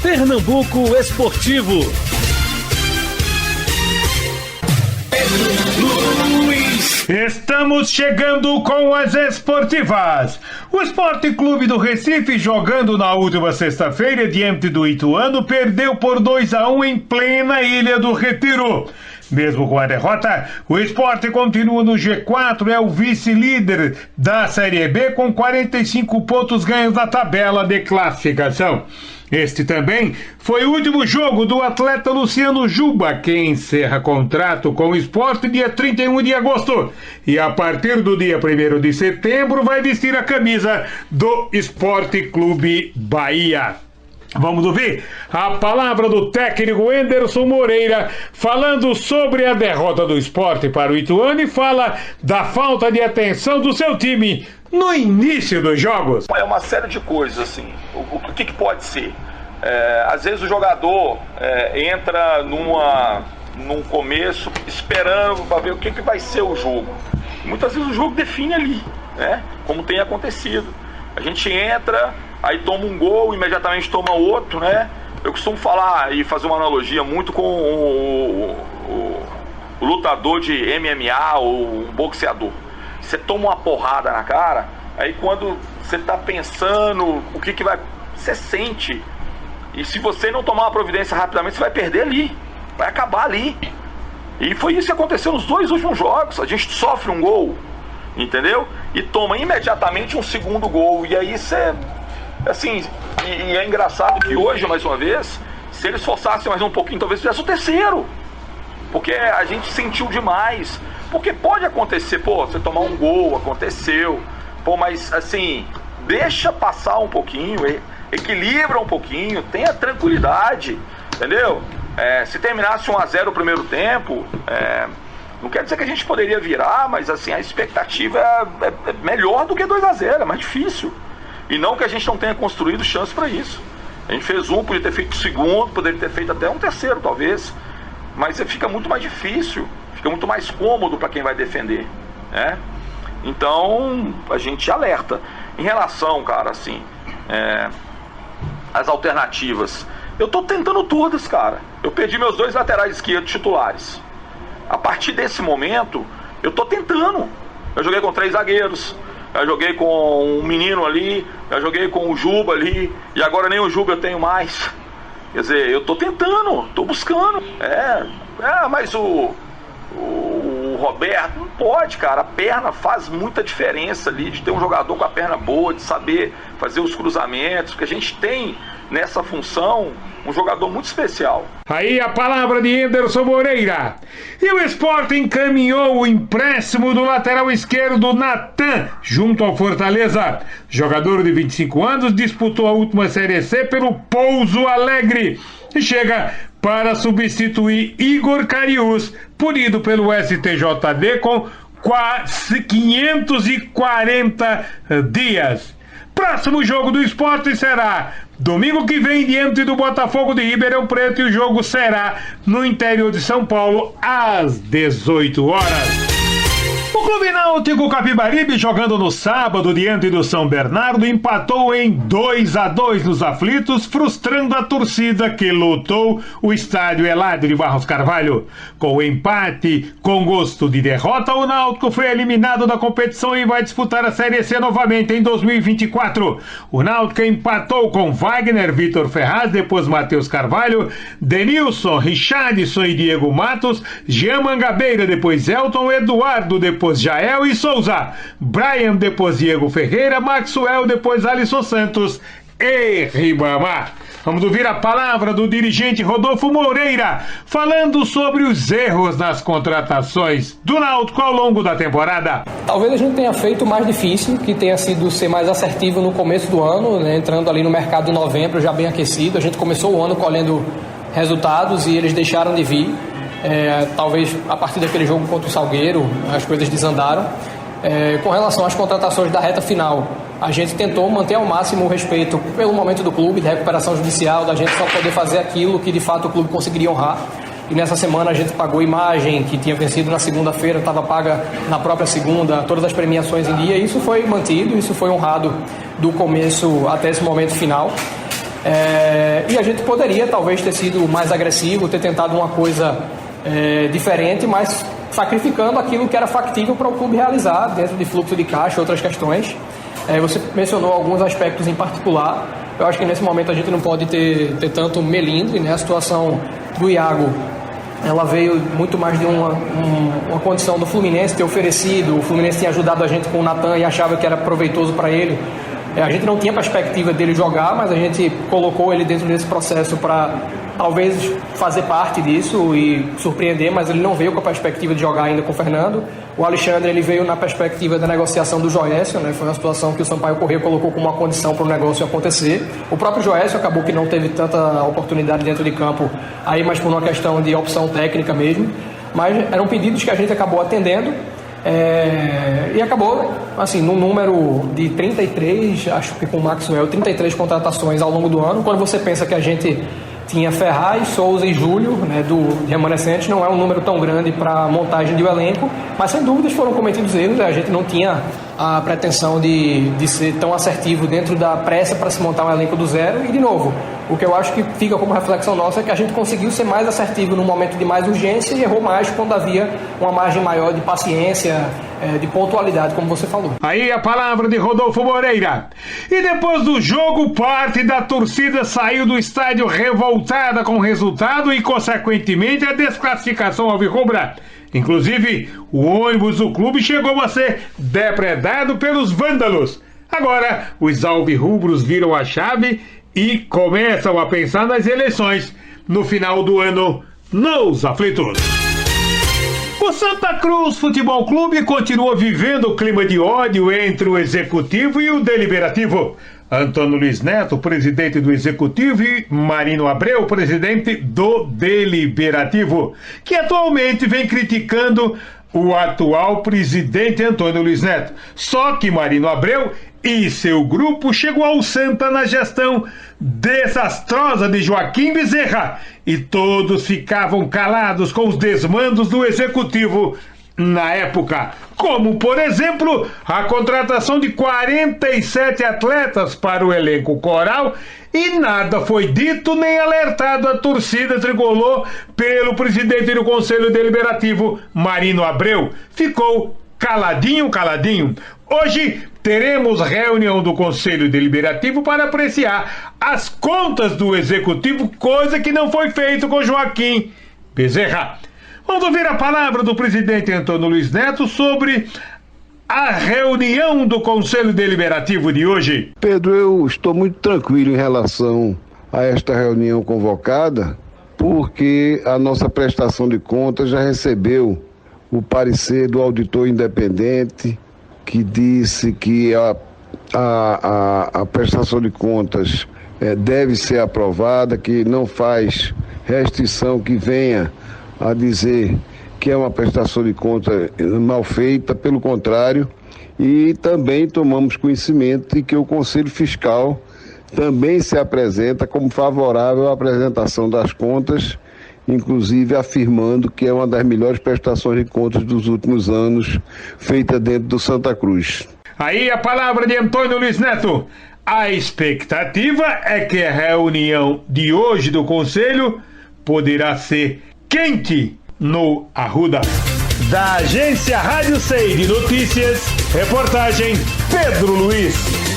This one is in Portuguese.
Pernambuco Esportivo. Estamos chegando com as esportivas. O Esporte Clube do Recife, jogando na última sexta-feira diante do Ituano, perdeu por 2-1 em plena Ilha do Retiro. Mesmo com a derrota, o Sport continua no G4, é o vice-líder da Série B com 45 pontos ganhos na tabela de classificação. Este também foi o último jogo do atleta Luciano Juba, que encerra contrato com o Sport dia 31 de agosto. E a partir do dia 1º de setembro vai vestir a camisa do Esporte Clube Bahia. Vamos ouvir a palavra do técnico Enderson Moreira falando sobre a derrota do Sport para o Ituano e fala da falta de atenção do seu time no início dos jogos. É uma série de coisas assim. O que pode ser? Às vezes o jogador entra num começo esperando para ver o que vai ser o jogo. Muitas vezes o jogo define ali, né? Como tem acontecido. A gente entra, aí toma um gol, imediatamente toma outro, né? Eu costumo falar e fazer uma analogia muito com o lutador de MMA ou um boxeador. Você toma uma porrada na cara, aí quando você tá pensando o que vai... Você sente. E se você não tomar uma providência rapidamente, você vai perder ali. Vai acabar ali. E foi isso que aconteceu nos 2 últimos jogos. A gente sofre um gol, entendeu? E toma imediatamente um segundo gol. E aí você... Assim, e é engraçado que hoje, mais uma vez, se eles forçassem mais um pouquinho, talvez fizesse o terceiro. Porque a gente sentiu demais. Porque pode acontecer, você tomar um gol, aconteceu. Mas assim, deixa passar um pouquinho, equilibra um pouquinho, tenha tranquilidade, entendeu? Se terminasse 1-0 o primeiro tempo, não quer dizer que a gente poderia virar, mas assim, a expectativa é melhor do que 2-0, é mais difícil. E não que a gente não tenha construído chance para isso. A gente fez um, podia ter feito o segundo, poderia ter feito até um terceiro, talvez. Mas fica muito mais difícil, fica muito mais cômodo para quem vai defender, né? Então, a gente alerta. Em relação, cara, assim, as alternativas, eu tô tentando todas, cara. Eu perdi meus 2 laterais esquerdos titulares. A partir desse momento, eu tô tentando. Eu joguei com 3 zagueiros, eu joguei com um menino ali, eu joguei com o Juba ali, e agora nem o Juba eu tenho mais. Quer dizer, eu tô tentando, tô buscando. Mas o Roberto não pode, cara. A perna faz muita diferença ali, de ter um jogador com a perna boa, de saber fazer os cruzamentos, porque a gente tem nessa função um jogador muito especial. Aí a palavra de Enderson Moreira. E o Sport encaminhou o empréstimo do lateral esquerdo Natan junto ao Fortaleza. Jogador de 25 anos, disputou a última Série C pelo Pouso Alegre e chega para substituir Igor Cariús, punido pelo STJD com 540 dias. Próximo jogo do Sport será domingo que vem diante do Botafogo de Ribeirão Preto, e o jogo será no interior de São Paulo às 18 horas. O Clube Náutico Capibaribe, jogando no sábado diante do São Bernardo, empatou em 2-2 nos aflitos, frustrando a torcida que lotou o estádio Eladio de Barros Carvalho. Com o empate com gosto de derrota, o Náutico foi eliminado da competição e vai disputar a Série C novamente em 2024. O Náutico empatou com Wagner, Vitor Ferraz, depois Matheus Carvalho, Denilson, Richardson e Diego Matos, Jean Mangabeira, depois Elton, Eduardo, depois Jael e Souza, Brian, depois Diego Ferreira, Maxwell, depois Alisson Santos e Ribamar. Vamos ouvir a palavra do dirigente Rodolfo Moreira, falando sobre os erros nas contratações do Náutico ao longo da temporada. Talvez a gente tenha feito o mais difícil, que tenha sido ser mais assertivo no começo do ano, né, entrando ali no mercado em novembro, já bem aquecido. A gente começou o ano colhendo resultados e eles deixaram de vir. Talvez a partir daquele jogo contra o Salgueiro as coisas desandaram. Com relação às contratações da reta final, a gente tentou manter ao máximo o respeito pelo momento do clube, de recuperação judicial, da gente só poder fazer aquilo que de fato o clube conseguiria honrar. E nessa semana a gente pagou imagem que tinha vencido na segunda-feira, estava paga na própria segunda, todas as premiações em dia. Isso foi mantido, isso foi honrado do começo até esse momento final. E a gente poderia talvez ter sido mais agressivo, ter tentado uma coisa diferente, mas sacrificando aquilo que era factível para o clube realizar dentro de fluxo de caixa e outras questões. Você mencionou alguns aspectos em particular. Eu acho que nesse momento a gente não pode ter tanto melindre, né? A situação do Iago, ela veio muito mais de uma condição do Fluminense ter oferecido. O Fluminense tinha ajudado a gente com o Natan e achava que era proveitoso para ele. A gente não tinha perspectiva dele jogar, mas a gente colocou ele dentro desse processo para talvez fazer parte disso e surpreender, mas ele não veio com a perspectiva de jogar ainda com o Fernando. O Alexandre, ele veio na perspectiva da negociação do Joécio, né? Foi uma situação que o Sampaio Corrêa colocou como uma condição para o negócio acontecer. O próprio Joécio acabou que não teve tanta oportunidade dentro de campo, aí mais por uma questão de opção técnica mesmo, mas eram pedidos que a gente acabou atendendo. E acabou, assim, num número de 33, acho que com o Maxwell, 33 contratações ao longo do ano. Quando você pensa que a gente tinha Ferraz, Souza e Júlio, né, do remanescente, não é um número tão grande para a montagem do elenco, mas sem dúvidas foram cometidos erros. A gente não tinha a pretensão de ser tão assertivo dentro da pressa para se montar um elenco do zero. E de novo, o que eu acho que fica como reflexão nossa é que a gente conseguiu ser mais assertivo num momento de mais urgência e errou mais quando havia uma margem maior de paciência, de pontualidade, como você falou. Aí a palavra de Rodolfo Moreira. E depois do jogo, parte da torcida saiu do estádio revoltada com o resultado e, consequentemente, a desclassificação alvirrubra. Inclusive, o ônibus do clube chegou a ser depredado pelos vândalos. Agora, os alvirrubros viram a chave e começam a pensar nas eleições no final do ano nos aflitos. O Santa Cruz Futebol Clube continua vivendo o clima de ódio entre o Executivo e o Deliberativo. Antônio Luiz Neto, presidente do Executivo, e Marino Abreu, presidente do Deliberativo, que atualmente vem criticando o atual presidente Antônio Luiz Neto. Só que Marino Abreu e seu grupo chegou ao Santa na gestão desastrosa de Joaquim Bezerra e todos ficavam calados com os desmandos do Executivo na época, como, por exemplo, a contratação de 47 atletas para o elenco coral, e nada foi dito nem alertado à torcida tricolor pelo presidente do Conselho Deliberativo, Marino Abreu. Ficou caladinho. Hoje teremos reunião do Conselho Deliberativo para apreciar as contas do Executivo, coisa que não foi feito com Joaquim Bezerra. Vamos ouvir a palavra do presidente Antônio Luiz Neto sobre a reunião do Conselho Deliberativo de hoje. Pedro, eu estou muito tranquilo em relação a esta reunião convocada, porque a nossa prestação de contas já recebeu o parecer do auditor independente, que disse que a prestação de contas deve ser aprovada, que não faz restrição que venha a dizer que é uma prestação de conta mal feita, pelo contrário, e também tomamos conhecimento de que o Conselho Fiscal também se apresenta como favorável à apresentação das contas, inclusive afirmando que é uma das melhores prestações de contas dos últimos anos feita dentro do Santa Cruz. Aí a palavra de Antônio Luiz Neto. A expectativa é que a reunião de hoje do Conselho poderá ser quente no Arruda. Da agência Rádio Sei de Notícias, reportagem Pedro Luiz.